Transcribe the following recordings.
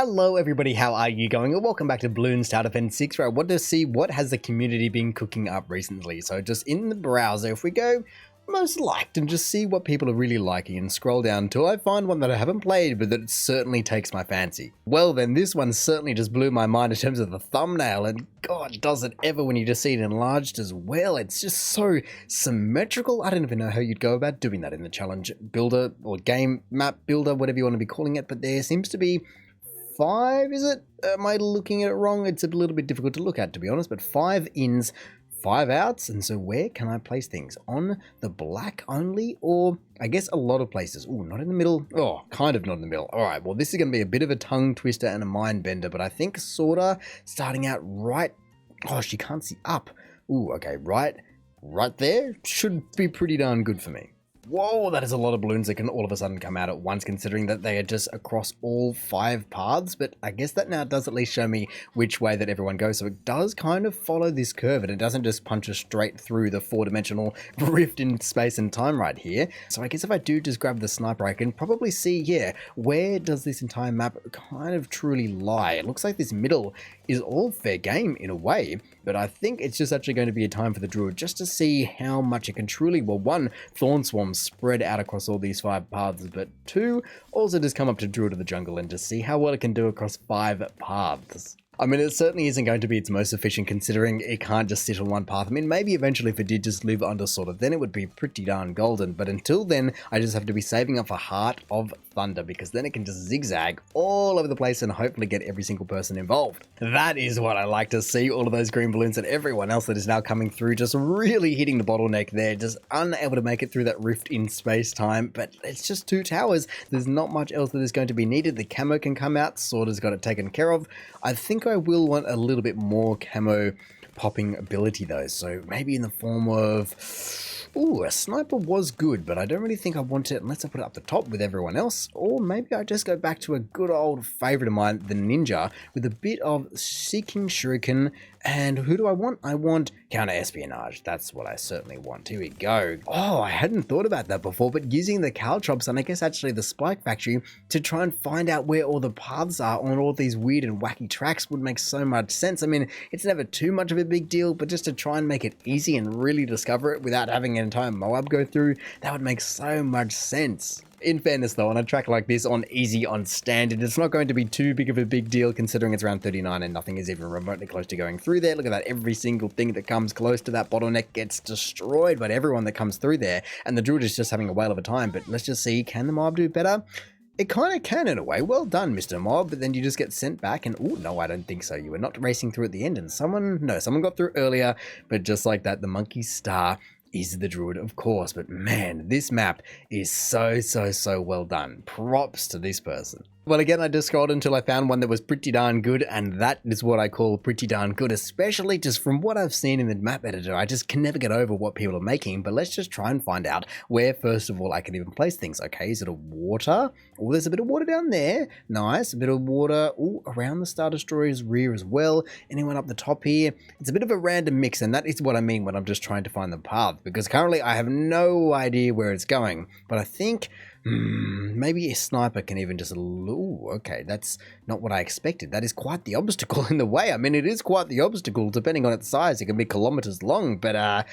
Hello everybody, how are you going? And welcome back to Bloons Tower Defence 6, where I want to see what has the community been cooking up recently. So just in the browser, if we go most liked and just see what people are really liking and scroll down until I find one that I haven't played but that certainly takes my fancy. Well then, this one certainly just blew my mind in terms of the thumbnail, and god does it ever when you just see it enlarged as well. It's just so symmetrical. I don't even know how you'd go about doing that in the challenge builder or game map builder, whatever you want to be calling it, but there seems to be 5, is it? Am I looking at it wrong? It's a little bit difficult to look at, to be honest, but 5 ins, 5 outs, and so where can I place things? On the black only, or I guess a lot of places? Oh, not in the middle. Oh, kind of not in the middle. All right, well, this is going to be a bit of a tongue twister and a mind bender, but I think sorta starting out right. Oh, she can't see up. Ooh, okay, right there should be pretty darn good for me. Whoa, that is a lot of balloons that can all of a sudden come out at once, considering that they are just across all 5 paths, but I guess that now does at least show me which way that everyone goes, so it does kind of follow this curve, and it doesn't just punch us straight through the 4-dimensional rift in space and time right here. So I guess if I do just grab the sniper, I can probably see, yeah, where does this entire map kind of truly lie? It looks like this middle is all fair game in a way, but I think it's just actually going to be a time for the druid just to see how much it can truly, well, 1, thorn swarms spread out across all these 5 paths, but 2, also just come up to Druid of the Jungle and just see how well it can do across 5 paths. I mean, it certainly isn't going to be its most efficient, considering it can't just sit on one path. I mean, maybe eventually if it did just live under sort of, then it would be pretty darn golden. But until then, I just have to be saving up for Heart of Thunder, because then it can just zigzag all over the place and hopefully get every single person involved. That is what I like to see, all of those green balloons and everyone else that is now coming through, just really hitting the bottleneck there, just unable to make it through that rift in space-time. But it's just 2 towers. There's not much else that is going to be needed. The camo can come out, Sorta's got it taken care of. I think I will want a little bit more camo popping ability though, so maybe in the form of, ooh, a sniper was good, but I don't really think I want it unless I put it up the top with everyone else, or maybe I just go back to a good old favorite of mine, the ninja, with a bit of seeking shuriken. And who do I want? I want counter-espionage. That's what I certainly want. Here we go. Oh, I hadn't thought about that before, but using the caltrops and I guess actually the spike factory to try and find out where all the paths are on all these weird and wacky tracks would make so much sense. I mean, it's never too much of a big deal, but just to try and make it easy and really discover it without having an entire Moab go through, that would make so much sense. In fairness though, on a track like this, on easy, on standard, it's not going to be too big of a big deal considering it's around 39 and nothing is even remotely close to going through there. Look at that, every single thing that comes close to that bottleneck gets destroyed by everyone that comes through there, and the druid is just having a whale of a time. But let's just see, can the mob do better? It kind of can in a way. Well done, Mr. Mob, but then you just get sent back and, oh, no, I don't think so. You were not racing through at the end, and someone got through earlier, but just like that, the monkey star is the druid, of course. But man, this map is so well done. Props to this person. Well, again, I just scrolled until I found one that was pretty darn good, and that is what I call pretty darn good, especially just from what I've seen in the map editor. I just can never get over what people are making, but let's just try and find out where, first of all, I can even place things. Okay, is it a water? Oh, there's a bit of water down there. Nice, a bit of water. Oh, around the Star Destroyer's rear as well. Anyone up the top here? It's a bit of a random mix, and that is what I mean when I'm just trying to find the path, because currently I have no idea where it's going, but I think maybe a sniper can even just, ooh, okay, that's not what I expected. That is quite the obstacle in the way. I mean, it is quite the obstacle, depending on its size. It can be kilometers long, but I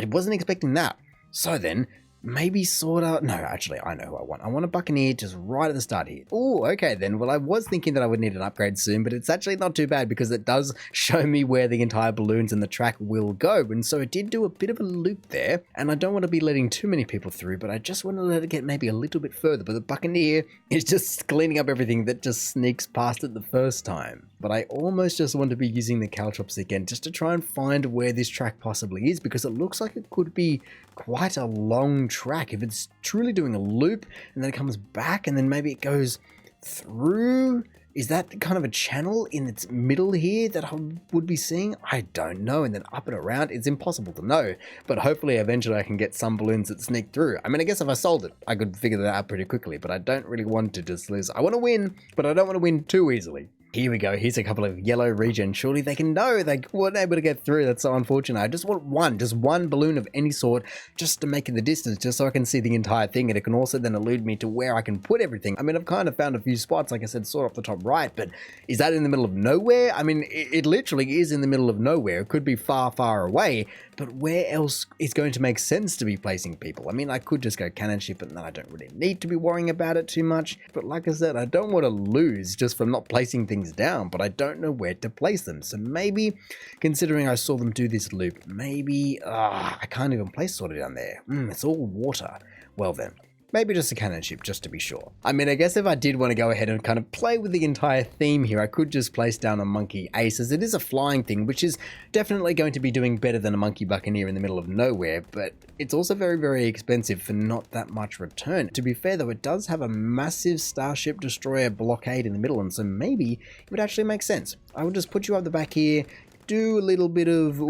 wasn't expecting that. So then, maybe sorta, no, actually, I know who I want. I want a buccaneer just right at the start here. Oh, okay then. Well, I was thinking that I would need an upgrade soon, but it's actually not too bad because it does show me where the entire balloons and the track will go. And so it did do a bit of a loop there, and I don't want to be letting too many people through, but I just want to let it get maybe a little bit further. But the buccaneer is just cleaning up everything that just sneaks past it the first time. But I almost just want to be using the caltrops again just to try and find where this track possibly is, because it looks like it could be quite a long track if it's truly doing a loop and then it comes back and then maybe it goes through. Is that kind of a channel in its middle here that I would be seeing? I don't know. And then up and around, it's impossible to know. But hopefully eventually I can get some balloons that sneak through. I mean, I guess if I sold it, I could figure that out pretty quickly, but I don't really want to just lose. I want to win, but I don't want to win too easily. Here we go. Here's a couple of yellow regen. Surely they can know they weren't able to get through. That's so unfortunate. I just want just one balloon of any sort just to make it the distance, just so I can see the entire thing. And it can also then elude me to where I can put everything. I mean, I've kind of found a few spots, like I said, sort of off the top right, but is that in the middle of nowhere? I mean, it literally is in the middle of nowhere. It could be far, far away, but where else is going to make sense to be placing people? I mean, I could just go cannon ship, and then I don't really need to be worrying about it too much. But like I said, I don't want to lose just from not placing things down, but I don't know where to place them. So maybe, considering I saw them do this loop, maybe I can't even place sort of down there. It's all water. Well then, maybe just a cannon ship, just to be sure. I mean, I guess if I did want to go ahead and kind of play with the entire theme here, I could just place down a monkey ace, as it is a flying thing, which is definitely going to be doing better than a monkey buccaneer in the middle of nowhere, but it's also very, very expensive for not that much return. To be fair though, it does have a massive Starship Destroyer blockade in the middle, and so maybe it would actually make sense. I would just put you up the back here, do a little bit of,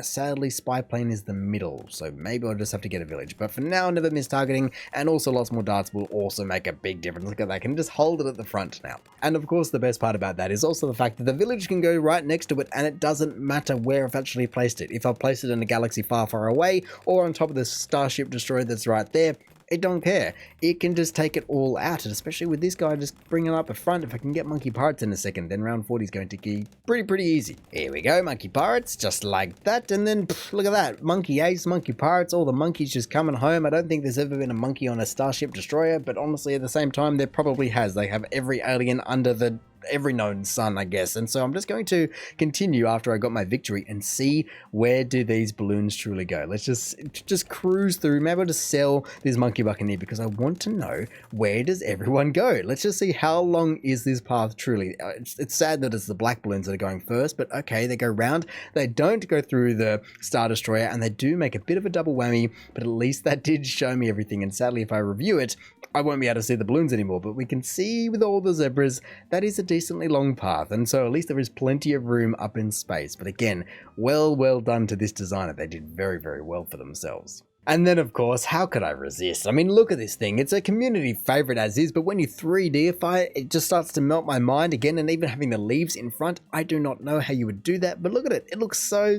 sadly spy plane is the middle, so maybe I'll just have to get a village. But for now, never miss targeting, and also lots more darts will also make a big difference. Look at that, I can just hold it at the front now. And of course, the best part about that is also the fact that the village can go right next to it, and it doesn't matter where I've actually placed it. If I've placed it in a galaxy far, far away, or on top of the Starship Destroyer that's right there, it don't care. It can just take it all out, and especially with this guy just bringing up the front. If I can get monkey pirates in a second, then round 40 is going to be pretty easy. Here we go, monkey pirates, just like that, and then look at that, monkey ace, monkey pirates, all the monkeys just coming home. I don't think there's ever been a monkey on a Starship Destroyer, but honestly, at the same time, there probably has. They have every alien under the every known sun, I guess. And so I'm just going to continue after I got my victory and see where do these balloons truly go. Let's just cruise through. Maybe I'll just sell this monkey buccaneer because I want to know, where does everyone go? Let's just see how long is this path truly. It's sad that it's the black balloons that are going first, but okay, they go round. They don't go through the Star Destroyer, and they do make a bit of a double whammy, but at least that did show me everything. And sadly, if I review it, I won't be able to see the balloons anymore, but we can see with all the zebras, that is a decently long path, and so at least there is plenty of room up in space. But again, well done to this designer. They did very well for themselves. And then, of course, how could I resist? I mean, look at this thing. It's a community favorite as is, but when you 3Dify it, it just starts to melt my mind again. And even having the leaves in front, I do not know how you would do that, but look at it. It looks so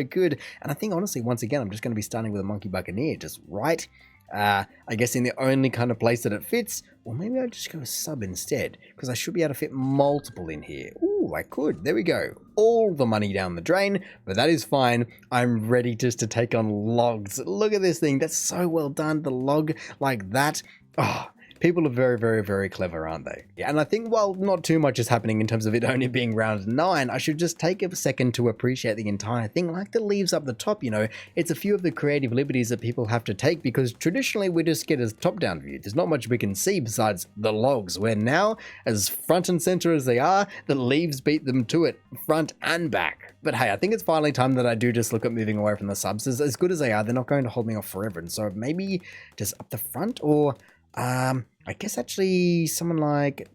good. And I think, honestly, once again, I'm just going to be starting with a monkey buccaneer, just right, I guess in the only kind of place that it fits. Or maybe I'll just go a sub instead, because I should be able to fit multiple in here. Ooh, I could. There we go. All the money down the drain, but that is fine. I'm ready just to take on logs. Look at this thing. That's so well done. The log like that. Oh, people are very clever, aren't they? Yeah, and I think while not too much is happening in terms of it only being round 9, I should just take a second to appreciate the entire thing. Like the leaves up the top, you know, it's a few of the creative liberties that people have to take, because traditionally we just get a top-down view. There's not much we can see besides the logs, where now, as front and center as they are, the leaves beat them to it, front and back. But hey, I think it's finally time that I do just look at moving away from the subs. As good as they are, they're not going to hold me off forever, and so maybe just up the front, or I guess actually someone like,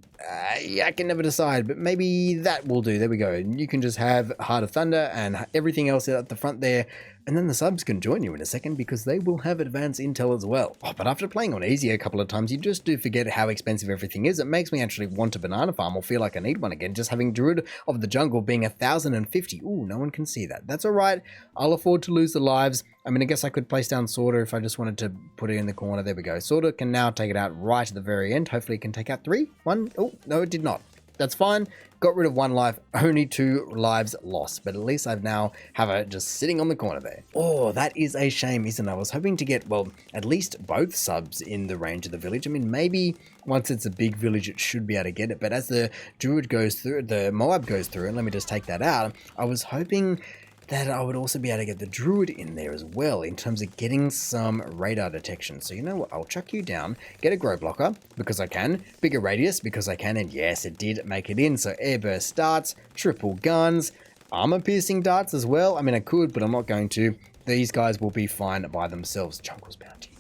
yeah, I can never decide, but maybe that will do. There we go. And you can just have Heart of Thunder and everything else at the front there. And then the subs can join you in a second, because they will have advanced intel as well. Oh, but after playing on easy a couple of times, you just do forget how expensive everything is. It makes me actually want a banana farm or feel like I need one again, just having Druid of the Jungle being 1,050. Ooh, no one can see that. That's all right. I'll afford to lose the lives. I mean, I guess I could place down Sorter if I just wanted to put it in the corner. There we go. Sorter can now take it out right at the very end. Hopefully it can take out 3. 1. Oh, no, it did not. That's fine. Got rid of 1 life, only 2 lives lost, but at least I've now have it just sitting on the corner there. Oh, that is a shame, isn't it? I was hoping to get, well, at least both subs in the range of the village. I mean, maybe once it's a big village, it should be able to get it, but as the Druid goes through, the Moab goes through, and let me just take that out, I was hoping that I would also be able to get the Druid in there as well, in terms of getting some radar detection. So you know what, I'll chuck you down, get a grow blocker, because I can, bigger radius, because I can, and yes, it did make it in. So airburst darts, triple guns, armor piercing darts as well. I mean, I could, but I'm not going to. These guys will be fine by themselves. Jungle's bounty.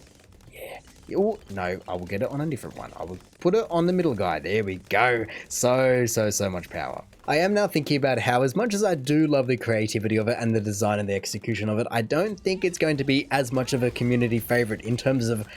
Oh, no, I will get it on a different one. I will put it on the middle guy. There we go. So much power. I am now thinking about how, as much as I do love the creativity of it and the design and the execution of it, I don't think it's going to be as much of a community favorite in terms of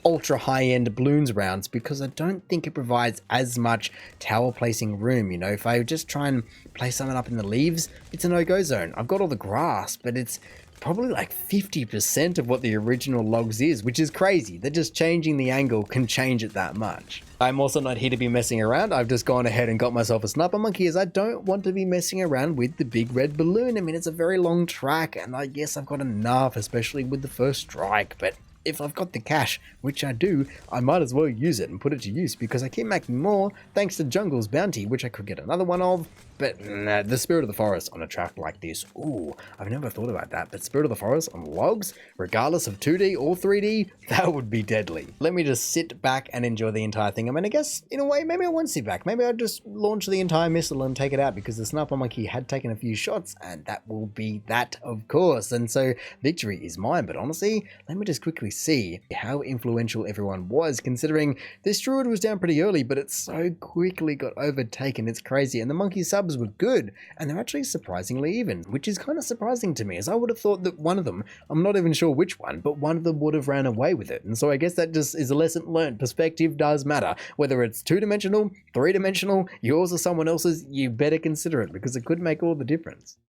ultra high-end Bloons rounds because I don't think it provides as much tower placing room. You know, if I just try and place something up in the leaves, it's a no-go zone. I've got all the grass, but it's probably like 50% of what the original logs is, which is crazy. That just changing the angle can change it that much. I'm also not here to be messing around. I've just gone ahead and got myself a sniper monkey as I don't want to be messing around with the big red balloon. I mean, it's a very long track and I guess I've got enough, especially with the first strike, but if I've got the cash, which I do, I might as well use it and put it to use because I keep making more thanks to Jungle's bounty, which I could get another one of. But nah, the Spirit of the Forest on a track like this, ooh, I've never thought about that. But Spirit of the Forest on logs, regardless of 2D or 3D, that would be deadly. Let me just sit back and enjoy the entire thing. I mean, I guess in a way, maybe I won't sit back. Maybe I'll just launch the entire missile and take it out because the sniper monkey had taken a few shots and that will be that, of course. And so victory is mine. But honestly, let me just quickly see how influential everyone was, considering this druid was down pretty early, but it so quickly got overtaken. It's crazy. And the monkey subs were good, and they're actually surprisingly even, which is kind of surprising to me, as I would have thought that one of them, I'm not even sure which one, but one of them would have ran away with it. And so I guess that just is a lesson learned. Perspective does matter. Whether it's 2-dimensional, 3-dimensional, yours or someone else's, you better consider it because it could make all the difference.